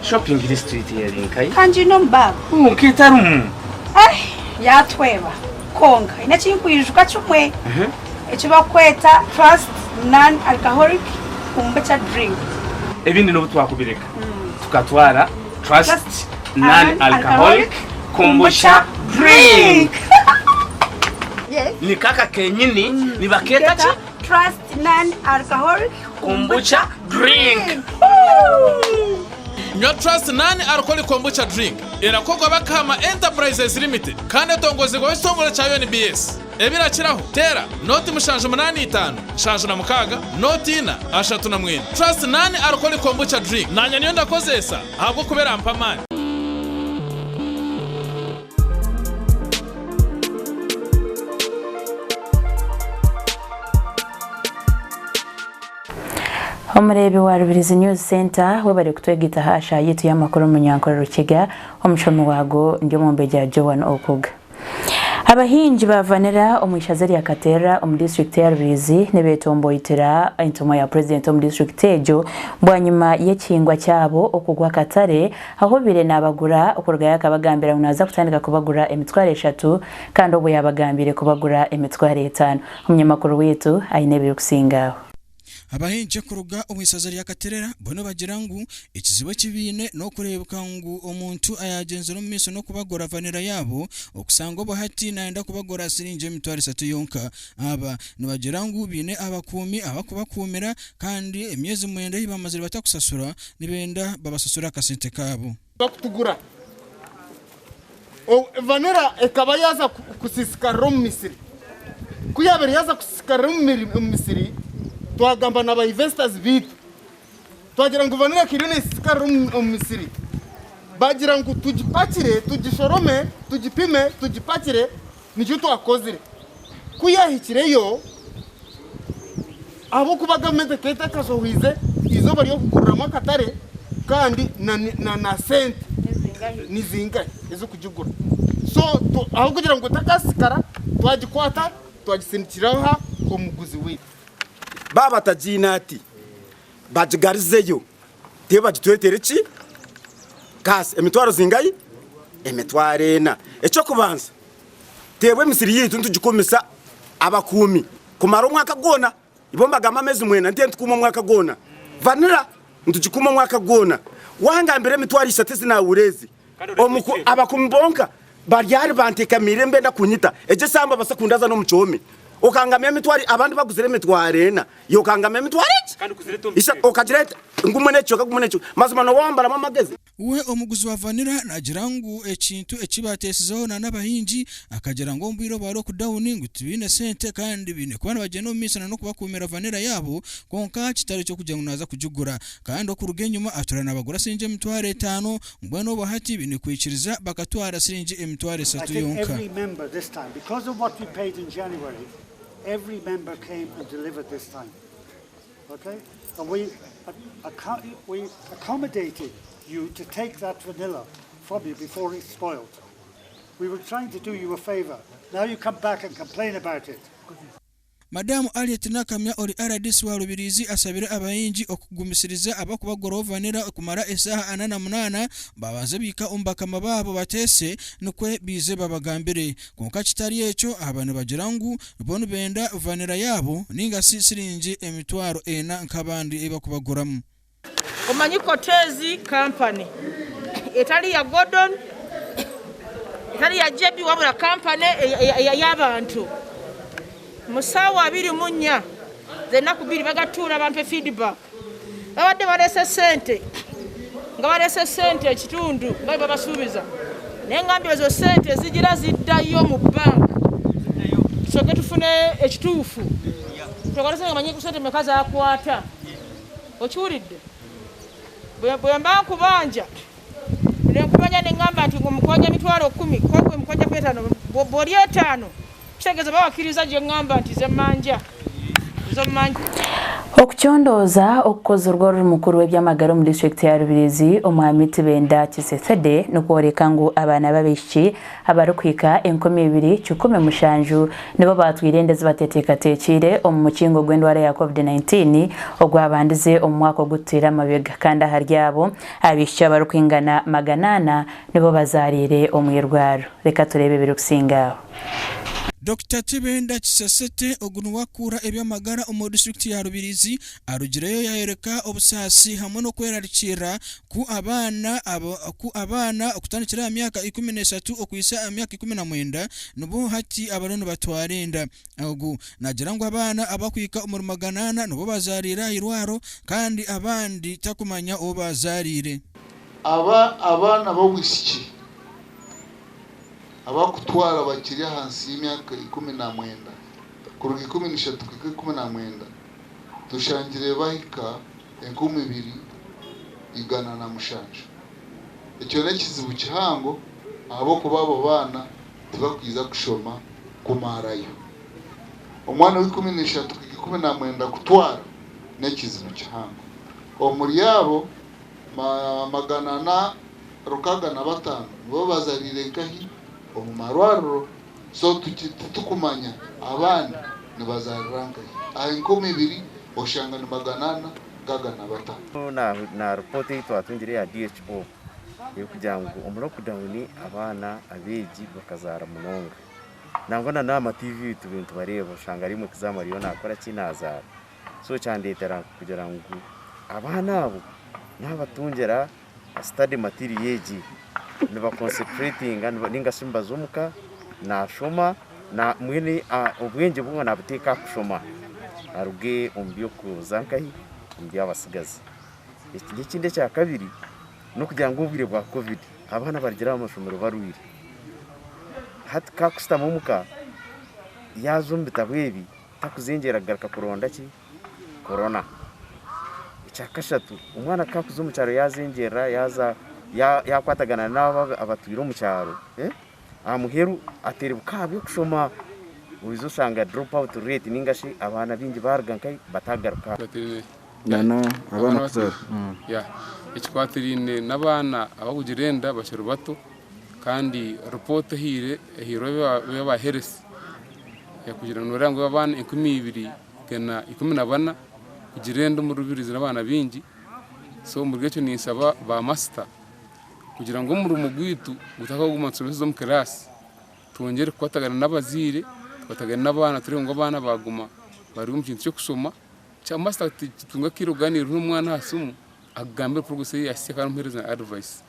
shopping district yarinkai kanji no mbaba ukitarum yatweba konka inachinkwijuka chumwe ekiba kweta trust non alcoholic kombucha drink ebindi no twakubireka tukatwara trust non alcoholic kombucha drink ni kaka kenyini ni baketa chi trust non alcoholic kombucha drink Your trust non alcoholic kombucha drink irakogwa bakama Enterprises Limited kandi tongozego w'isongora cha NBS ebirakiraho tera noti mushanje 85 shanje na mukaga noti ina ashatu na mwene trust non alcoholic kombucha drink nanya niyo ndakozesa ahubwo kubera mpamani Omurebi wa Rubirizi News Center webari kutwegita hasha yitu y'amakuru mu Nyankore Rukiga omuchomo wago ndio mombeja Joan Okuga abahinji bavanira omwishazeri ya Katera omu district ya Rubirizi nebetomboyitira intomo ya president omu district ejo bwanyuma y'ekingwa cyabo okugwa Katare aho bire nabagura okurga yakabagambira unaza kutandika kubagura emitware 3 kandi obo yabagambire kubagura emitware 5 omunyamakuru wetu ainebe kusingaho abahinje kuruga omwisazari yakaterera bono bagirangu ikizibo kibine no kurebuka ngu omuntu ayagenzera mu miso no kubagora vanira yabo okusanga bahati naenda kubagora sirinje mitwari 3 yonka aba nibagirangu bine abakumi abakubakumira kandi emyezi mwende ibamazira batakusasura nibenda babasasura kasente kabo bakutugura o vanira ekaba yaza kusisikara mu Misiri kuyabere yaza kusisikara mu Misiri twagamba naba investors bitu twagira ngo vanira kirene sikara mu Misiri bagira ngo tugipakire tugishorome tugipime tugipakire nicyo twakozire kuyahikireyo abo kubagameze keta kasohize izo bari yo kuguramo Katare kandi na sente nizingahe ezo kujugura so aho kugira ngo takasikara twagikwata twagisindikiraho ko muguzi we baba tajinati bajigarizeyo teba gitwetereki kas emitwaro zingayi emitwarena eco kubanza tebwe Misiri yitu ntugikomisa abakumi kumara umwaka gona ibombaga amezi mwena ndiye ntukuma umwaka gona vanira ntugikuma umwaka gona wanga mbere emitwari 3 zina urezi omuku abakumi bonka baryari banteka mirembe ndakunyita eje samba basakundaza no mucomi okangame emitwari abandi baguzire emitwarena yo kangame emitwari isa okagireta ngumunecho mazima no wambara mamageze we omuguzi wa vanira nagirangu ekintu ekibatesizaho n'abahinji akagira ngo mbiro baro ku downing utibine sente kandi bine kubana bageno misana no kubakumira vanira yabo konka kitari cyo kujya ngunaza kujugura kandi okuruge nyuma aturana abagura sinje emitware 5 mbweno bahati bine kwikiriza bakatwara sinje emitware 3 yonka. Every member this time, because of what we paid in January, every member came and delivered this time. Okay? And we accommodated you to take that vanilla from you before it's spoiled. We were trying to do you a favor. Now you come back and complain about it. Madamu Aliet Nakamya ori RDC wa Rubirizi asabira abayinji okugumisiriza abakubagora vanira kumara esaha 8 babaze bika umbaka mababo batese nukwe bize babagambire konka kitari eco abantu bagirangu bono benda vanira yabo ninga sirinje emitwaro ena nkabandi ebakubagoramo omanyi Kotezi company etali ya Gordon etali ya JB wabula company y'abantu musawa 24 zena kubiri bagatura bampe feedback abadde balese sente nga balese sente ekitundu nga babasubiza nengambi ezo sente zigira ziddayo mu bank soke tufune ekituufu tukolese ngamanyi ku sente mekazi akwata okiwulidde bwe mbanku banja nekubanya nengamba nti ngumukwanya mitwalo 10 kokwe mukwanya 5 boli 5 tegeza bawakiriza je ngamba nti ze manja zo manja Okuchondoza okukoza urworo mukuru w'ebyamagara mu district ya Rubirizi omwami Tibenda Kisesede nokworeka ngo abana babishiki abarukwika 2017 nibo batwirendeze batetekatekire omu mukingo gw'endwara ya COVID-19 ogwabandize omu mwaka ogutira mabega kandi haryabo abishiki abarukwingana maganana nibo bazarire omwirwaro. Reka turebe birukusingaho. Dr. Tibenda Kisesete ogunu wakura ebyamagara omu district ya Rubirizi arugireyo yayereka obusasi hamwe no kwerarikira ku abana okutandikira emyaka 13 okuyisa emyaka 19 nubo hati abarono batwarenda ogu nagira ngo abana abakwika omu maganana nubo bazarira irwaro kandi abandi takumanya obazarire abana b'obwisiki abakutwara bakiri hansi y'imyaka 19 kuruga 13 ku 19 tushangire bahika 2027 icyo ne kizibu kihango abo kubabo bana tibakwiza kushoma kumarayo umwana w'13 ku 19 kutwara ne kizibu kihango omuri yabo maganana rukaga na batanu bo bazarire kahi omumarwaro so tukumanya abana nibazarranka ayinkomibiri oshanga nimaganana gaga na batanu na report twatungire ya DHO yo kugira ngo omuro kudawuni abana abeji bakazara munonga nangona na TV tubintu bareba oshanga rimwe kizamariyo nakora kinazara so cyandetera kugira ngo abana abo nabatungera study material yeji niba concentrating ninga simba zumuka na shoma na mwini ubwenge bwo nabuteka kushoma aruge umbyo kuzankahi umbyo abasigazi ikindi cya kabiri no kugira ngo ubwire bwa covid abana bargira amashomero baruire hatka kustamumuka yazumbita bwebi takuzengera garaka kuronda ki corona icyakashatu umwana kakuzumu cyaro yazengera yaza yakwatagana n'aba abatwira mu cyaro amuheru atera bukabi kushoma ubizo sanga drop out rate ningashi abana bingi bargankai batagaruka nana abana kuzara ya ikwatirine nabana abagirenda bashiro bato kandi report hire hiro heresi ya kugira ngo abana 12 gana 14 kugirenda mu Rubirizi n'abana bingi so mu rwecyo nisaba ba master kugira ngo muri umugwitu gutaka gumansomeza zo mu class tongere kwatagana n'abazire kwatagana n'abana turi ngo abana baguma bari mu kintu cyo kusoma cya master tunga kiruganira n'umwana hasumu agambe progress yasi kandi muhereza advice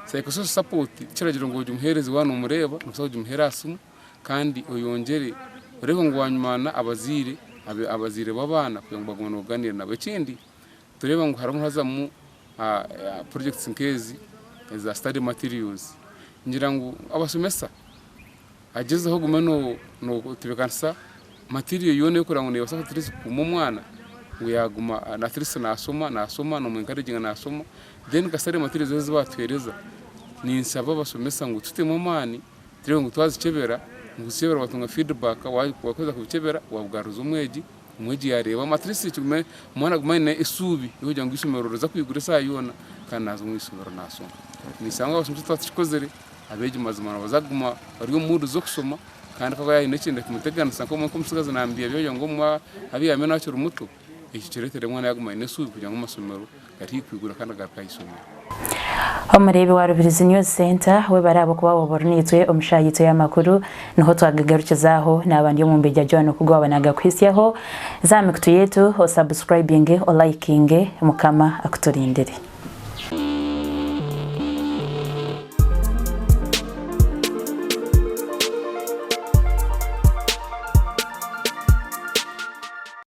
psychosocial support cyaragira ngo umuhereze wana umureba nusaje umuherasumu kandi oyongere ureko ngo wanyumana abazire babana kugira ngo bagumane uganire nabo ikindi tureba ngo harimo hazamu projects nkezi za study materials ngira ngo abasomesa agezeho gumano no tubekansa material yone kora ngo nebasa kutrisi ku mwana ngo yaguma na trisi nasoma no mu encouraging nasoma then ka study materials zo batwereza ni nsaba basomesa ngo tutemo mani tire ngo twazicebera ngo sibera batunga feedback wakoza kubicebera wabgaruza umweji yareba matrisi cyume mwana gumane isubi kugira ngo isomero roza kwigura sayona kanazo mwisomero nasoma nisanga abasomesa twatsikozere abeje mazimana bazaguma bari mu zo kusoma kandi ko yayi n'ikindi kumutegana sanko mu kumusigaza nambiye byo ngo mwa abiyame nacyo rumuto iki kiretere mwana yaguma inesubi kugira ngo masomero yari kwigura kandi agakayisomero Omurebe wa Rubirizi News Center we barabo kuba bobornitwe omushayito y'amakuru niho twagagarukizaho nabandi yo mu mbejya John kugwabanaga kwisiyaho zamikutu yetu o subscribing o liking mukama akuturindire.